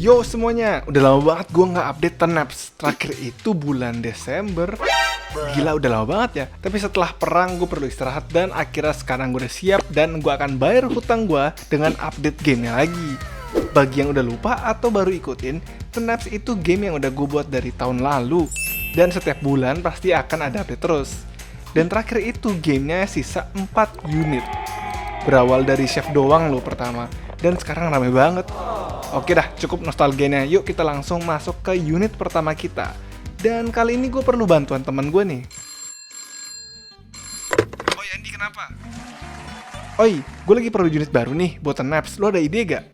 Yo semuanya, udah lama banget gue nggak update Tenaps. Terakhir itu bulan Desember. Gila udah lama banget ya. Tapi setelah perang gue perlu istirahat dan akhirnya sekarang gue udah siap dan gue akan bayar hutang gue dengan update gamenya lagi. Bagi yang udah lupa atau baru ikutin, Tenaps itu game yang udah gue buat dari tahun lalu. Dan setiap bulan pasti akan ada update terus. Dan terakhir itu gamenya sisa 4 unit. Berawal dari chef doang lo pertama. Dan sekarang rame banget. Oke dah, cukup nostalgianya. Yuk kita langsung masuk ke unit pertama kita. Dan kali ini gue perlu bantuan teman gue nih. Oi Andi, kenapa? Oi, gue lagi perlu unit baru nih buat Tenaps. Lo ada ide gak?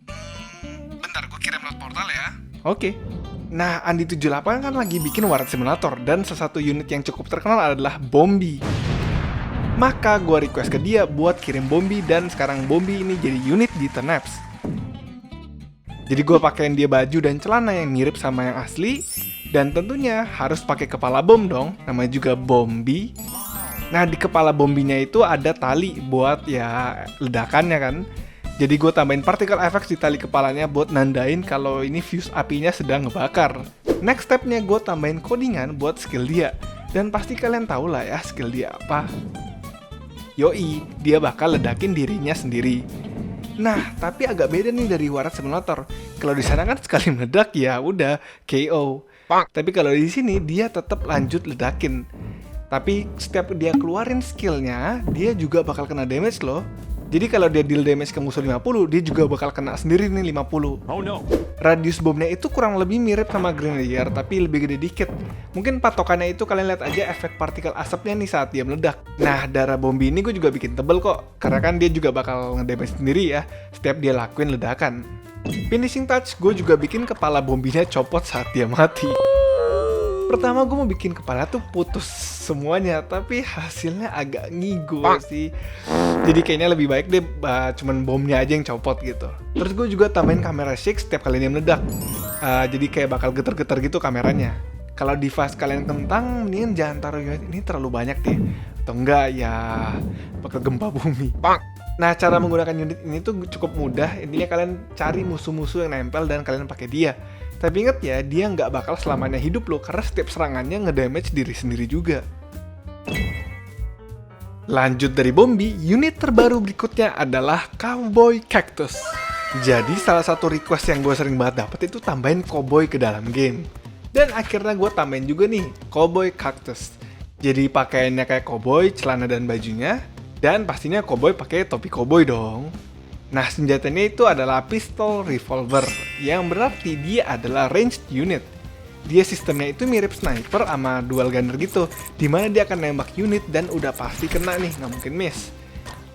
Bentar, gue kirim lewat portal ya. Oke. Nah, Andi 78 kan lagi bikin Waret Simulator. Dan salah satu unit yang cukup terkenal adalah Bombi. Maka gue request ke dia buat kirim Bombi. Dan sekarang Bombi ini jadi unit di Tenaps. Jadi gue pakein dia baju dan celana yang mirip sama yang asli. Dan tentunya harus pakai kepala bom dong, namanya juga Bombi. Nah di kepala Bombinya itu ada tali buat ya ledakannya kan. Jadi gue tambahin particle effects di tali kepalanya buat nandain kalau ini fuse apinya sedang ngebakar. Next stepnya gue tambahin codingan buat skill dia. Dan pasti kalian tahu lah ya skill dia apa. Yoi, dia bakal ledakin dirinya sendiri. Nah, tapi agak beda nih dari Waret Simulator. Kalau di sana kan sekali meledak ya udah KO. Tapi kalau di sini dia tetap lanjut ledakin. Tapi setiap dia keluarin skillnya, dia juga bakal kena damage loh. Jadi kalau dia deal damage ke musuh 50, dia juga bakal kena sendiri nih 50. Oh no. Radius bomnya itu kurang lebih mirip sama Grenadier, tapi lebih gede dikit. Mungkin patokannya itu kalian lihat aja efek partikel asapnya nih saat dia meledak. Nah, darah Bombi ini gue juga bikin tebel kok. Karena kan dia juga bakal ngedamage sendiri ya, setiap dia lakuin ledakan. Finishing touch, gue juga bikin kepala Bombinya copot saat dia mati. Pertama gue mau bikin kepala tuh putus semuanya, tapi hasilnya agak ngigo sih. Jadi kayaknya lebih baik deh cuman bomnya aja yang copot gitu. Terus gue juga tambahin kamera shake setiap kali dia meledak. Jadi kayak bakal getar-getar gitu kameranya. Kalau device kalian kentang, mendingan jangan taruh unit ini terlalu banyak deh. Atau enggak ya bakal gempa bumi. Nah, cara menggunakan unit ini tuh cukup mudah. Intinya kalian cari musuh-musuh yang nempel dan kalian pakai dia. Tapi inget ya, dia nggak bakal selamanya hidup loh, karena setiap serangannya ngedamage diri sendiri juga. Lanjut dari Bombi, unit terbaru berikutnya adalah Cowboy Cactus. Jadi salah satu request yang gue sering banget dapet itu tambahin cowboy ke dalam game. Dan akhirnya gue tambahin juga nih, Cowboy Cactus. Jadi pakaiannya kayak cowboy, celana dan bajunya. Dan pastinya cowboy pakai topi cowboy dong. Nah, senjatanya itu adalah pistol revolver, yang berarti dia adalah ranged unit. Dia sistemnya itu mirip sniper sama dual gunner gitu, dimana dia akan nembak unit dan udah pasti kena nih, nggak mungkin miss.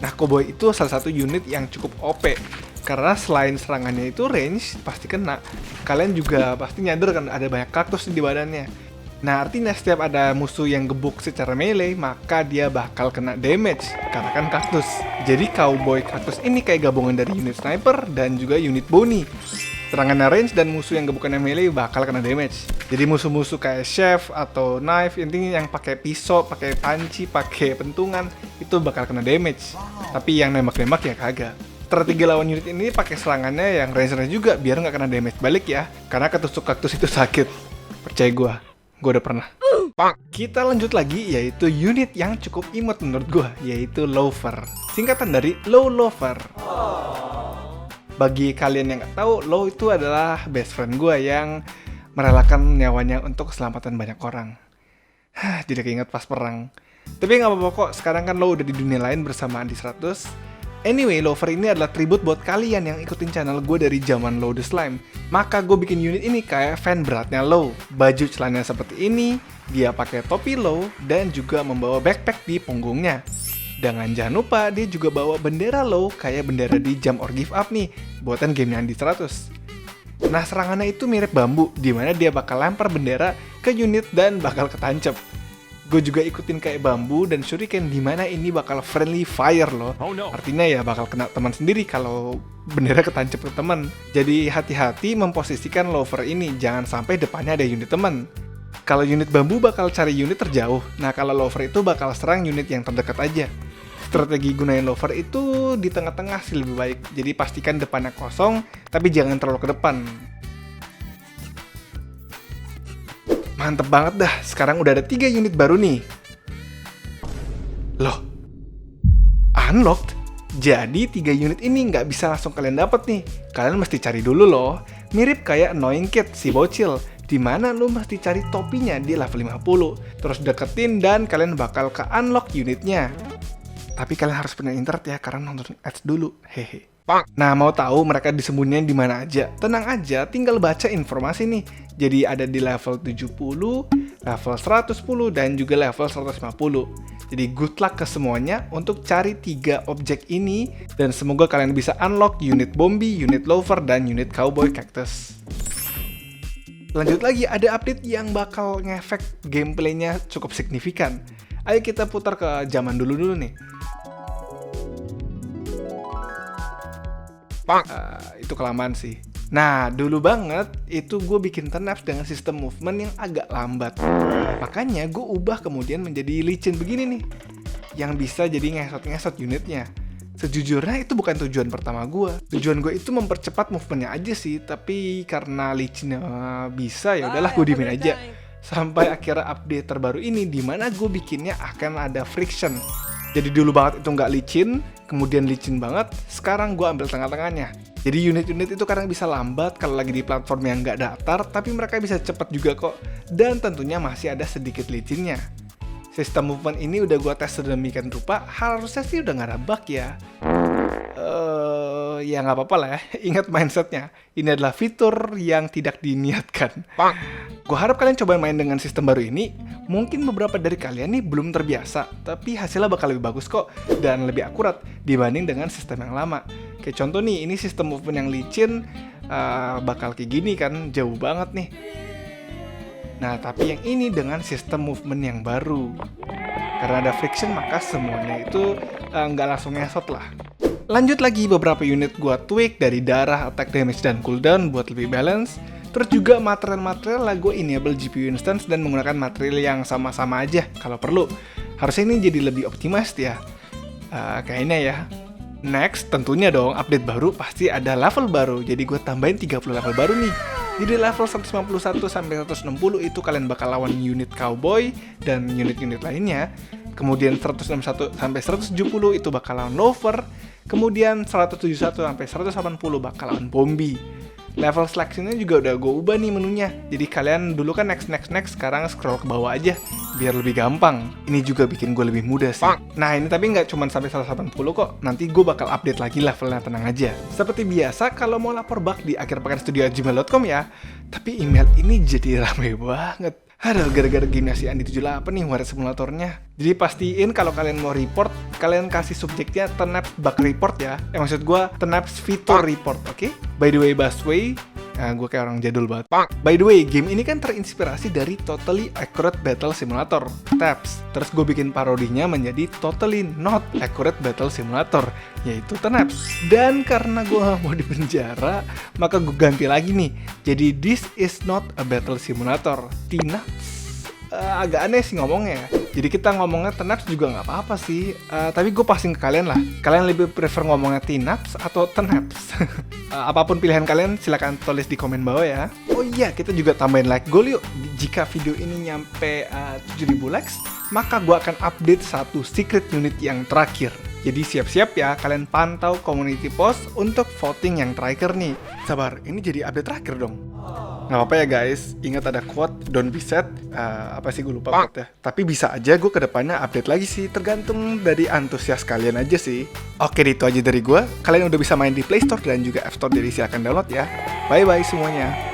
Nah, cowboy itu salah satu unit yang cukup OP, karena selain serangannya itu range, pasti kena. Kalian juga pasti nyadar kan ada banyak kaktus di badannya. Nah, artinya setiap ada musuh yang gebuk secara melee, maka dia bakal kena damage, karena kan kaktus. Jadi Cowboy Cactus ini kayak gabungan dari unit sniper dan juga unit bony. Serangannya range dan musuh yang gebukannya melee bakal kena damage. Jadi musuh-musuh kayak chef atau knife, intinya yang pakai pisau, pakai panci, pakai pentungan, itu bakal kena damage. Tapi yang nembak-nembak ya kagak. Strategi lawan unit ini pakai serangannya yang range-range juga, biar nggak kena damage balik ya. Karena ketusuk kaktus itu sakit. Percaya gue udah pernah. Kita lanjut lagi, yaitu unit yang cukup imut menurut gue, yaitu Lover. Singkatan dari Low Lover. Bagi kalian yang nggak tahu, Low itu adalah best friend gue yang merelakan nyawanya untuk keselamatan banyak orang. Jadi keinget pas perang. Tapi nggak apa-apa kok, sekarang kan Low udah di dunia lain bersama Andi 100. Anyway, Lover ini adalah tribut buat kalian yang ikutin channel gue dari zaman Low the Slime. Maka gue bikin unit ini kayak fan beratnya Low. Baju celananya seperti ini, dia pakai topi Low, dan juga membawa backpack di punggungnya. Dan jangan lupa, dia juga bawa bendera Low kayak bendera di Jump or Give Up nih, buatan gamenya Andi 100. Nah, serangannya itu mirip bambu, dimana dia bakal lempar bendera ke unit dan bakal ketancep. Gue juga ikutin kayak bambu dan shuriken, dimana ini bakal friendly fire loh. Artinya ya bakal kena teman sendiri kalau bendera ketancep ke teman. Jadi hati-hati memposisikan Lover ini, jangan sampai depannya ada unit teman. Kalau unit bambu bakal cari unit terjauh, nah kalau Lover itu bakal serang unit yang terdekat aja. Strategi gunain Lover itu di tengah-tengah sih lebih baik. Jadi pastikan depannya kosong, tapi jangan terlalu ke depan. Mantep banget dah, sekarang udah ada 3 unit baru nih. Loh, unlocked? Jadi 3 unit ini nggak bisa langsung kalian dapet nih. Kalian mesti cari dulu loh. Mirip kayak Annoying Kid, si bocil. Dimana lu mesti cari topinya di level 50. Terus deketin dan kalian bakal ke unlock unitnya. Tapi kalian harus punya internet ya, karena nonton ads dulu. Hehe. Nah, mau tahu mereka disembunyiin di mana aja? Tenang aja, tinggal baca informasi nih. Jadi ada di level 70, level 110, dan juga level 150. Jadi good luck ke semuanya untuk cari 3 objek ini, dan semoga kalian bisa unlock unit Bombi, unit Lover, dan unit Cowboy Cactus. Lanjut lagi, ada update yang bakal ngefek gameplaynya cukup signifikan. Ayo kita putar ke zaman dulu nih. Itu kelamaan sih. Nah, dulu banget itu gue bikin Tenebs dengan sistem movement yang agak lambat. Makanya gue ubah kemudian menjadi licin begini nih, yang bisa jadi ngesot-ngesot unitnya. Sejujurnya itu bukan tujuan pertama gue. Tujuan gue itu mempercepat movementnya aja sih, tapi karena licinnya bisa, ya udahlah gue diemin aja. Sampai akhirnya update terbaru ini, dimana gue bikinnya akan ada friction. Jadi dulu banget itu nggak licin, kemudian licin banget, sekarang gue ambil tengah-tengahnya. Jadi unit-unit itu kadang bisa lambat kalau lagi di platform yang nggak datar, tapi mereka bisa cepet juga kok. Dan tentunya masih ada sedikit licinnya. Sistem movement ini udah gue tes sedemikian rupa, harusnya sih udah nggak ada bug ya. Ya nggak apa-apa lah ya, ingat mindsetnya. Ini adalah fitur yang tidak diniatkan. Gue harap kalian coba main dengan sistem baru ini. Mungkin beberapa dari kalian nih belum terbiasa, tapi hasilnya bakal lebih bagus kok, dan lebih akurat dibanding dengan sistem yang lama. Kayak contoh nih, ini sistem movement yang licin, bakal kayak gini kan, jauh banget nih. Nah, tapi yang ini dengan sistem movement yang baru. Karena ada friction, maka semuanya itu nggak langsung ngesot lah. Lanjut lagi, beberapa unit gua tweak dari darah, attack damage, dan cooldown buat lebih balance. Terus juga material-material lah gue enable GPU instance dan menggunakan material yang sama-sama aja kalau perlu. Harusnya ini jadi lebih optimized ya. Kayaknya ya. Next, tentunya dong update baru pasti ada level baru. Jadi gue tambahin 30 level baru nih. Jadi level 151 sampai 160 itu kalian bakal lawan unit Cowboy dan unit-unit lainnya. Kemudian 161 sampai 170 itu bakal lawan Lover. Kemudian 171 sampai 180 bakal lawan Bombi. Level seleksinya juga udah gue ubah nih menunya. Jadi kalian dulu kan next, sekarang scroll ke bawah aja biar lebih gampang. Ini juga bikin gue lebih mudah sih. Nah, ini tapi nggak cuma sampai 180 kok. Nanti gue bakal update lagi levelnya, tenang aja. Seperti biasa, kalau mau lapor bug di akhirpekanstudio@gmail.com ya. Tapi email ini jadi rame banget. Aduh, gara-gara gamenya si Andi 78 nih waret simulatornya. Jadi pastiin kalau kalian mau report, kalian kasih subjeknya Tenebs bug report ya. Maksud gue Tenebs feature report, oke? By the way, Busway, gue kayak orang jadul banget. By the way, game ini kan terinspirasi dari Totally Accurate Battle Simulator, TAPS. Terus gue bikin parodinya menjadi Totally Not Accurate Battle Simulator, yaitu Tenebs. Dan karena gue mau di penjara, maka gue ganti lagi nih. Jadi This is not a battle simulator, Tenebs. Agak aneh sih ngomongnya. Jadi kita ngomongnya Tenebs juga nggak apa-apa sih. Tapi gue pastiin ke kalian lah. Kalian lebih prefer ngomongnya Tenebs atau Tenebs? Apapun pilihan kalian, silahkan tulis di komen bawah ya. Oh iya, kita juga tambahin like goal yuk. Jika video ini nyampe 7.000 likes, maka gue akan update satu secret unit yang terakhir. Jadi siap-siap ya, kalian pantau community post untuk voting yang terakhir nih. Sabar, ini jadi update terakhir dong. Nggak apa-apa ya guys, ingat ada quote, don't be sad. Apa sih gue lupa quote ya. Tapi bisa aja gue kedepannya update lagi sih, tergantung dari antusias kalian aja sih. Oke, itu aja dari gue. Kalian udah bisa main di Play Store dan juga App Store, jadi silahkan download ya. Bye-bye semuanya.